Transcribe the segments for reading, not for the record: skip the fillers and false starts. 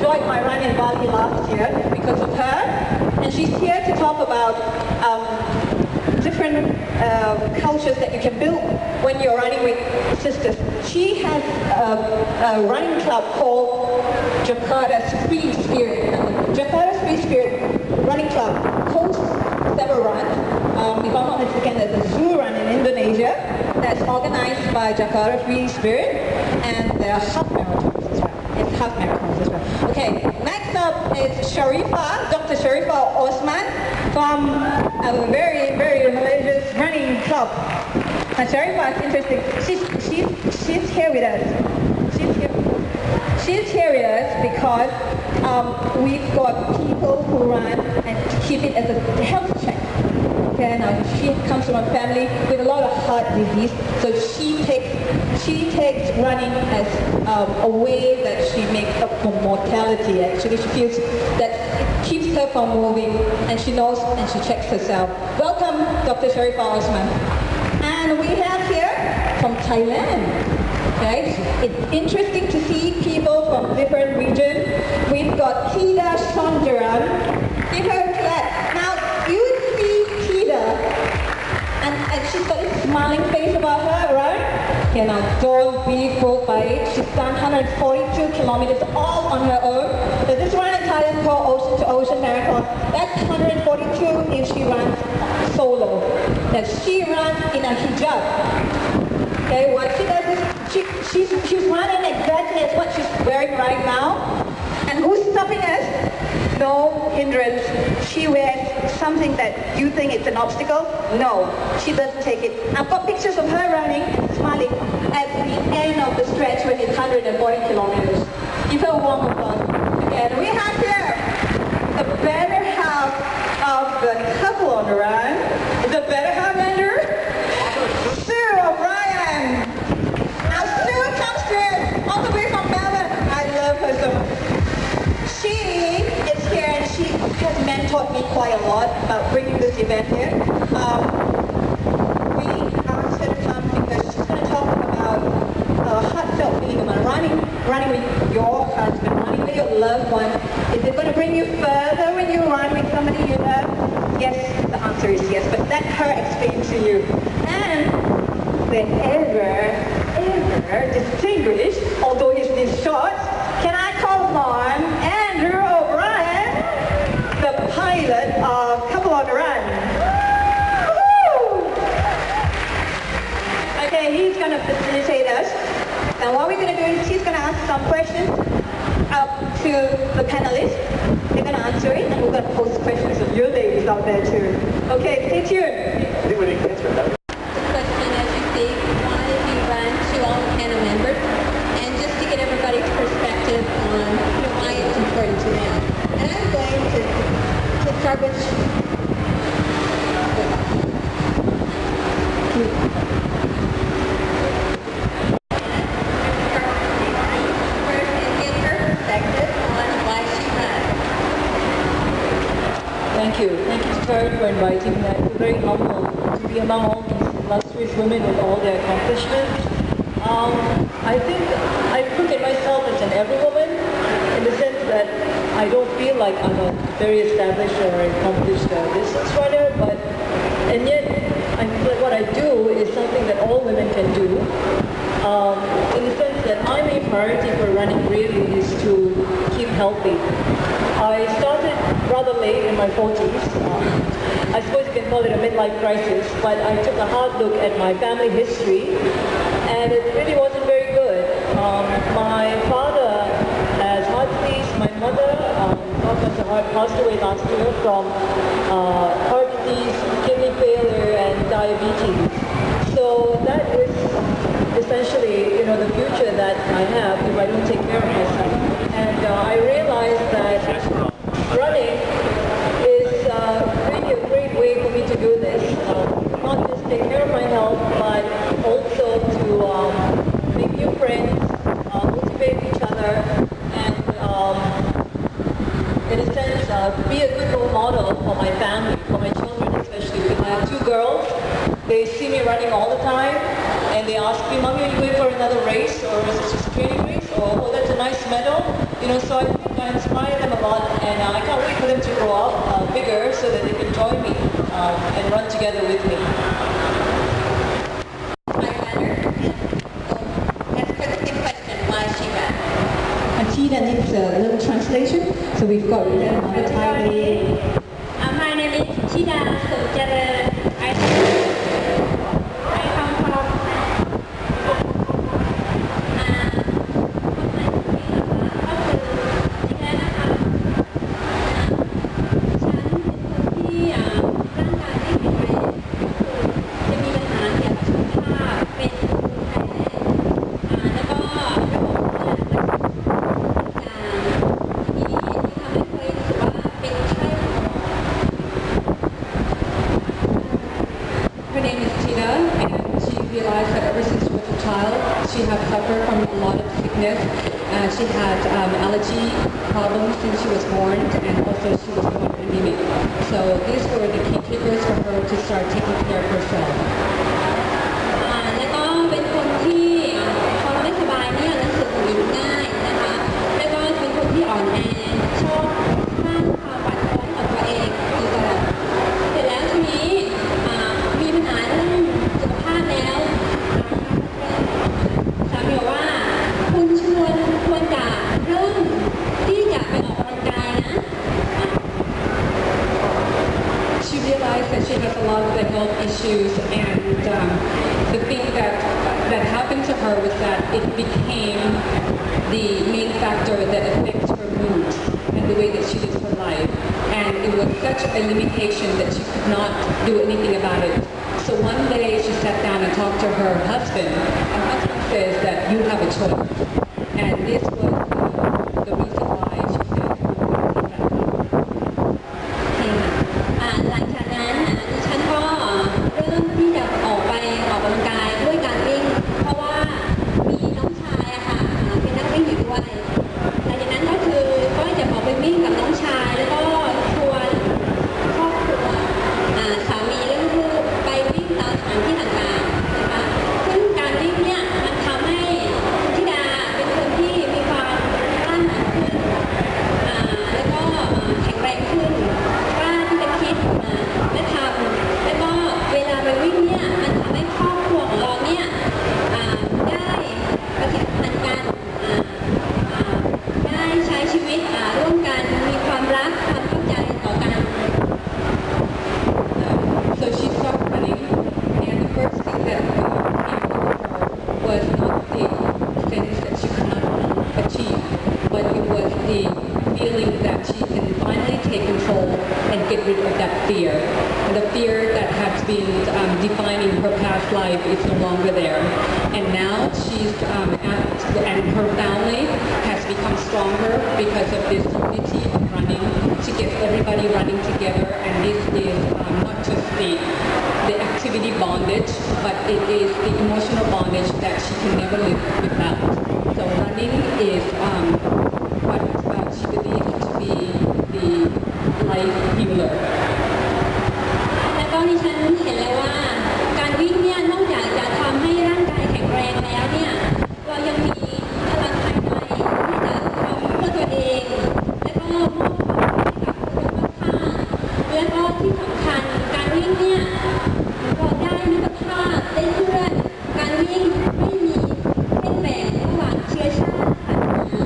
enjoyed my run in Bali last year because of her. And she's here to talk about different cultures that you can build when you're running with sisters. She has a running club called Jakarta Free Spirit. Jakarta Free Spirit running club hosts several runs. If I'm not mistaken, there's a zoo run in Indonesia that's organized by Jakarta Free Spirit, and there are half marathons as well. It's half marathons as well. Okay, next up is Sharifah, Dr. Sharifah Osman from a very, very religious running club. And Sharifah is interesting. She's here with us. She's here with us because we've got people who run and keep it as a health check. Okay, now she comes from a family with a lot of heart disease, so she takes running as a way that she makes up for mortality. Actually, she feels that it keeps her from moving, and she knows and she checks herself. Welcome, Dr. Sharifah Osman. And we have here from Thailand. Okay, it's interesting to see people from different regions. We've got Thida Sonjaroen. Give her a clap. Now you see Thida, and she's got a smiling face about her, right? You know, don't be fooled by it. She's done 142 kilometers all on her own. There's this one in Thailand called Ocean to Ocean Marathon. That's 142 if she runs solo. Now she runs in a hijab. Okay, what she does is she's running exactly as what she's wearing right now. And who's stopping us? No hindrance. She wears something that you think it's an obstacle. No, she doesn't take it. I've got pictures of her running and smiling at the end of the stretch when it's 140 kilometers. Give her a warm applause. And we have here the better half of the couple on the run. The better half ender. All the way from Melbourne. I love her so much. She is here and she has mentored me quite a lot about bringing this event here. We asked her to come because she's going to talk about heartfelt feeling about running with your husband, running with your loved one. Is it going to bring you further when you run with somebody you love? Yes, the answer is yes, but let her explain to you. And the ever distinguished, although his name is short, can I call on Andrew O'Brien, the pilot of Couple on the Run. Woo! Okay, he's going to facilitate us. Now what we're going to do is he's going to ask some questions up to the panelists. They're going to answer it, and we're going to post questions of your ladies out there too. Okay, stay tuned. Anybody can answer that. Everybody's perspective on why it's important to them. And I'm going to start with first and get her perspective on why she runs. Thank you. Thank you, Sir, for inviting me. I'm very humbled to be among all these illustrious women with all their accomplishments. I think I look at myself as an every woman in the sense that I don't feel like I'm a very established or accomplished distance runner, and yet I feel like what I do is something that all women can do. In the sense that my main priority for running really is to keep healthy. I started rather late in my 40s. I suppose you can call it a midlife crisis, but I took a hard look at my family history, and it really wasn't very good. My father has heart disease. My mother, passed away last year from heart disease, kidney failure, and diabetes. So that is essentially, the future that I have if I don't take care of myself. And I realized that running is really a great way for me to do this. Not just take care of my health, but also to make new friends, motivate each other, and in a sense, be a good role model for my family, for my children especially. Because I have two girls. They see me running all the time, and they ask me, "Mommy, are you going for another race, or is this just a training race, or oh, that's nice medal. So I think I inspire them a lot, and I can't wait for them to grow up bigger so that they can join me and run together with me. Thida needs a little translation, so we've got another Thai. My name is Thida Sonjaroen. I come from Her name is Thida, and she realized that ever since she was a child, she had suffered from a lot of sickness. She had allergy problems since she was born, and also she was born anemic. So these were the key triggers for her to start taking care of herself. แล้วก็เป็นคนที่พอเราไม่สบายเนี่ยรู้สึกหงุดหงิดง่ายนะคะ แล้วก็เป็นคนที่อ่อนแอชอบสร้างความหวาดกลัวกับตัวเองอยู่ตลอด เสร็จแล้วทีนี้มีปัญหาเรื่องสุขภาพแล้วสามีบอกว่าคุณควรจะเริ่มที่จะไปออกกำลังกายนะ She realized that she has a lot of the health issues, and the thing that happened to her was that it became the main factor that affects her mood and the way that she lives her life. And it was such a limitation that she could not do anything about it. So one day she sat down and talked to her husband, and husband says that you have a choice. And this was the reason why she said, หลังจากนั้นดิฉันก็เริ่มที่จะออกกำลังกายด้วยการวิ่ง เพราะว่ามีน้องชายอะค่ะเป็นนักวิ่งอยู่ด้วยหลังจากนั้นก็คือก็จะออกไปวิ่งกับน้องชายแล้วก็ชวนครอบครัวสามีและลูกๆไปวิ่งตามสถานที่ต่างๆนะคะซึ่งการวิ่งเนี่ยมันทำให้ธิดาเป็นคนที่มีความกล้าหาญขึ้นแล้วก็แข็งแรงขึ้นกล้าที่จะคิดและทำแล้วก็เวลาไปวิ่งเนี่ยมันทำให้ครอบครัวของเราเนี่ยได้ประสิทธิพันธ์กันได้ใช้ชีวิตร่วมกันมีความรักความเข้าใจต่อกัน So she started running, and the first thing that came to her was not the sense that she could not achieve, but it was the feeling that she can finally take control and get rid of that fear. And the fear that has been defining her past life is no longer there. And now she's and her family has become stronger because of this unity of running. She gets everybody running together, and this is not just the activity bondage, but it is the emotional bondage that she can never live without. So running is what she believes to be the life healer. แล้วก็ดิฉันเห็นแล้วว่าการวิ่งเนี่ยนอกจากจะทำให้ร่างกายแข็งแรงแล้วเนี่ยเรายังมีพลังภายในที่จะทำเพื่อตัวเองและก็มอบความสุขให้กับคนรอบข้างและก็ที่สำคัญการวิ่งเนี่ยเราได้มิตรภาพได้เพื่อนการวิ่งไม่มีเส้นแบ่งระหว่างเชื้อชาติศาสนา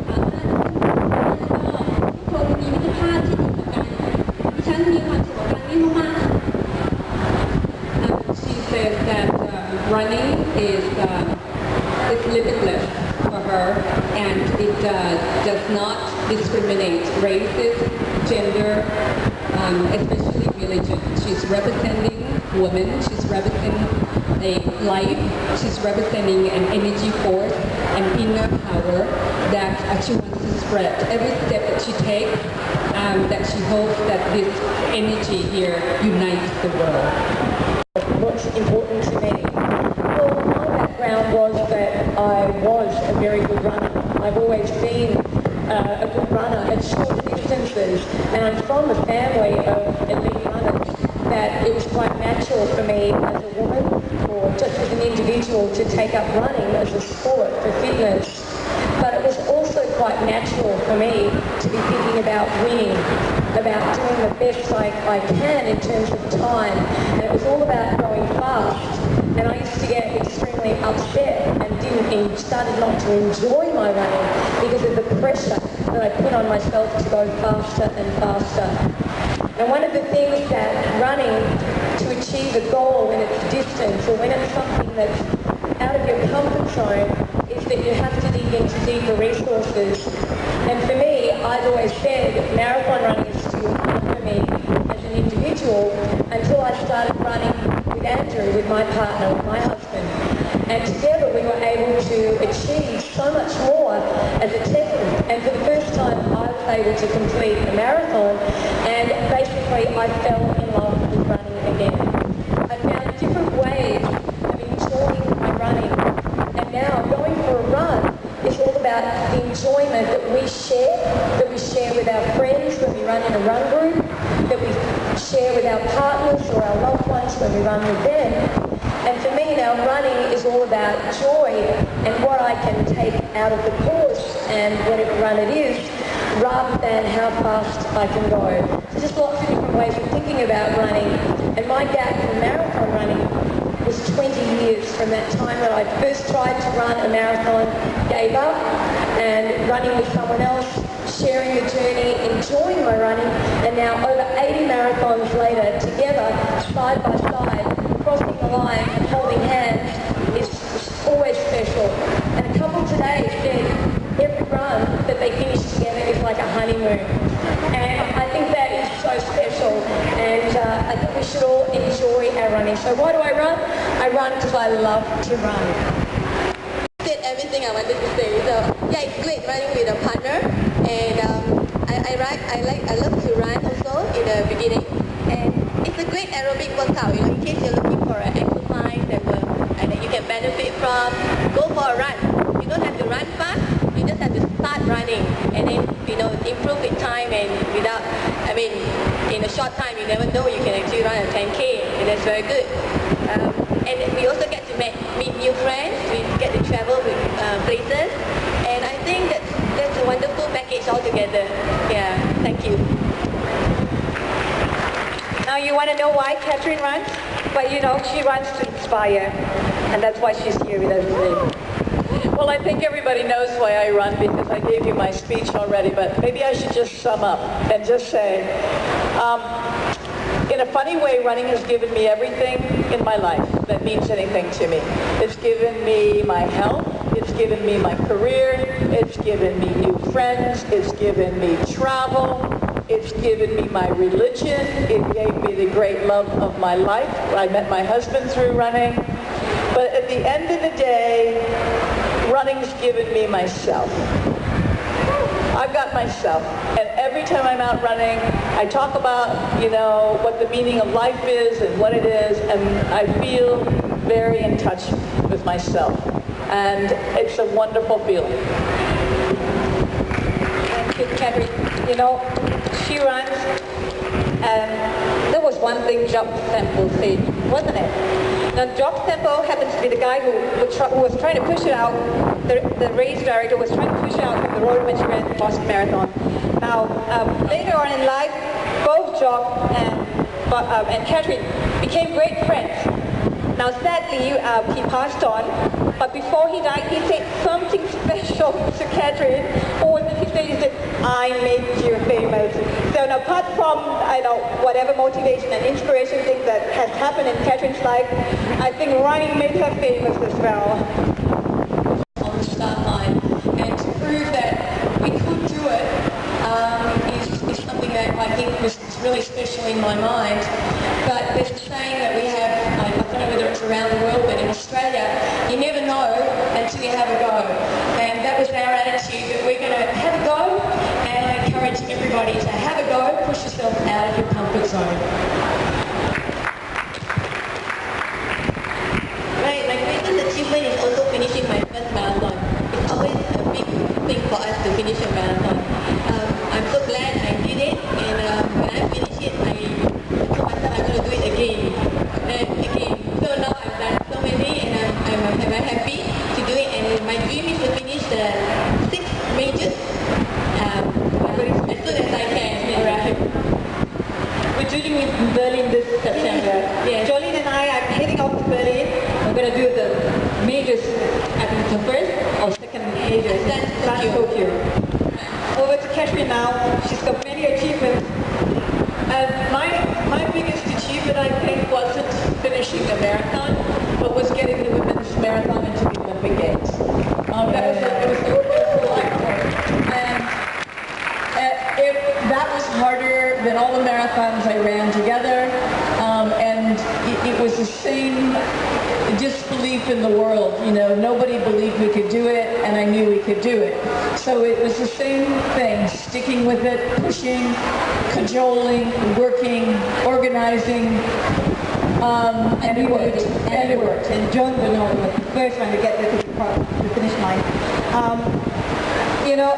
สามารถแล้วก็ทุกคนมีมิตรภาพที่ดีต่อกันดิฉันมีความสุขกับการวิ่งมาก She says that running is limitless for her, and it does not discriminate races, gender, especially religion. She's representing women. She's representing a life. She's representing an energy force, an inner power that she wants to spread. Every step that she takes, that she hopes that this energy here unites the world. What's important to me? Well, my background was that I was a very good runner. I've always been a good runner at short distances, and I'm from a family of elite runners, that it was quite natural for me as a woman or just as an individual to take up running as a sport for fitness. But it quite natural for me to be thinking about winning, about doing the best I can in terms of time. And it was all about going fast. And I used to get extremely upset and started not to enjoy my running because of the pressure that I put on myself to go faster and faster. And one of the things that running to achieve a goal when it's distance or when it's something that's out of your comfort zone is that you have to dig into deeper resources. And for me, I've always said marathon running is too hard for me as an individual until I started running with Andrew, with my partner, with my husband. And together we were able to achieve so much more as a team. And for the first time I was able to complete a marathon, and basically I fell in love with running again. I found different ways of enjoying my running. And now going for a run is all about the enjoyment that we share with our friends when we run in a run group, that we share with our partners or our loved ones when we run with them. And for me now, running is all about joy and what I can take out of the course and whatever run it is, rather than how fast I can go. So just lots of different ways of thinking about running. And my gap in marathon running was 20 years from that time that I first tried to run a marathon, gave up, and running with someone else, sharing the journey, enjoying my running, and now over 80 marathons later, together, side by side, crossing the line and holding hands is always special. And a couple today said every run that they finish together is like a honeymoon. And I think that is so special, and I think we should all enjoy our running. So why do I run? I run because I love to run. Said everything I wanted to say. So yeah, it's great running with a partner, and I love to run also in the beginning, and it's a great aerobic workout. You know, in case you're looking for an exercise that you can benefit from, go for a run. You don't have to run fast. You just have to start running, and then improve with time, and in a short time you never know you can actually run a 10K, and that's very good. And we also get to meet new friends. We get to travel with places, and I think that's a wonderful package altogether. Yeah, thank you. Now you want to know why Kathrine runs? But she runs to inspire, and that's why she's here with us today. Well, I think everybody knows why I run because I gave you my speech already, but maybe I should just sum up and just say, in a funny way, running has given me everything in my life that means anything to me. It's given me my health, it's given me my career, it's given me new friends, it's given me travel, it's given me my religion, it gave me the great love of my life. I met my husband through running. But at the end of the day, running's given me myself. I've got myself, and every time I'm out running, I talk about, what the meaning of life is and what it is, and I feel very in touch with myself, and it's a wonderful feeling. Thank you, Kathrine. She runs, and there was one thing Job Temple said, wasn't it? Now, Job Temple happens to be the guy who was trying to push it out. The race director was trying to push it out from the road when she ran the Boston Marathon. Now, later on in life, both Job and Kathrine became great friends. Now, sadly, he passed on, but before he died, he said something special to Kathrine. What did he say? He said, "I made you famous." So now, apart from whatever motivation and inspiration thing that has happened in Kathrine's life, I think running made her famous as well. On the start line, and to prove that we could do it is something that I think was really special in my mind. But there's a saying that we have, I don't know whether it's around the world, but in Australia, you never know until you have a go. And that was our attitude, that we're going to have a go, and I encourage everybody to have a go, push yourself out of your comfort zone. Right, my greatest achievement is also finishing my first marathon. It's always a big thing for us to finish a marathon. I'm so glad I did it, and when I finish it, I told myself I'm going to do it again. So now I've done so many, and I'm very happy to do it, and my dream is to finish the 6 majors with you. Over to Kathrine now. She's got many achievements. And my biggest achievement, I think, wasn't finishing the marathon, but was getting the women's marathon into the Olympic Games. It was a lifetime. And that was harder than all the marathons I ran together. And it was the same disbelief in the world. You know, nobody believed we could do it, and I knew we could do it. So it was the same thing, sticking with it, pushing, cajoling, working, organizing, and it worked. And it worked. And John Bernard was the first one to get to the finish line. You know,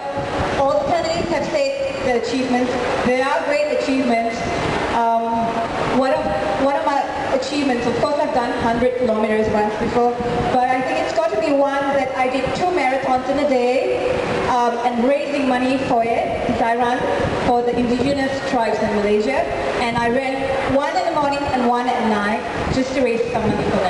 all the panelists have said the achievements. They are great achievements. One of my achievements, of course I've done 100 kilometers runs before, but I think it's got to be one that I did 2 marathons in a day, and raising money for it, because I run for the indigenous tribes in Malaysia, and I ran one in the morning and one at night just to raise some money for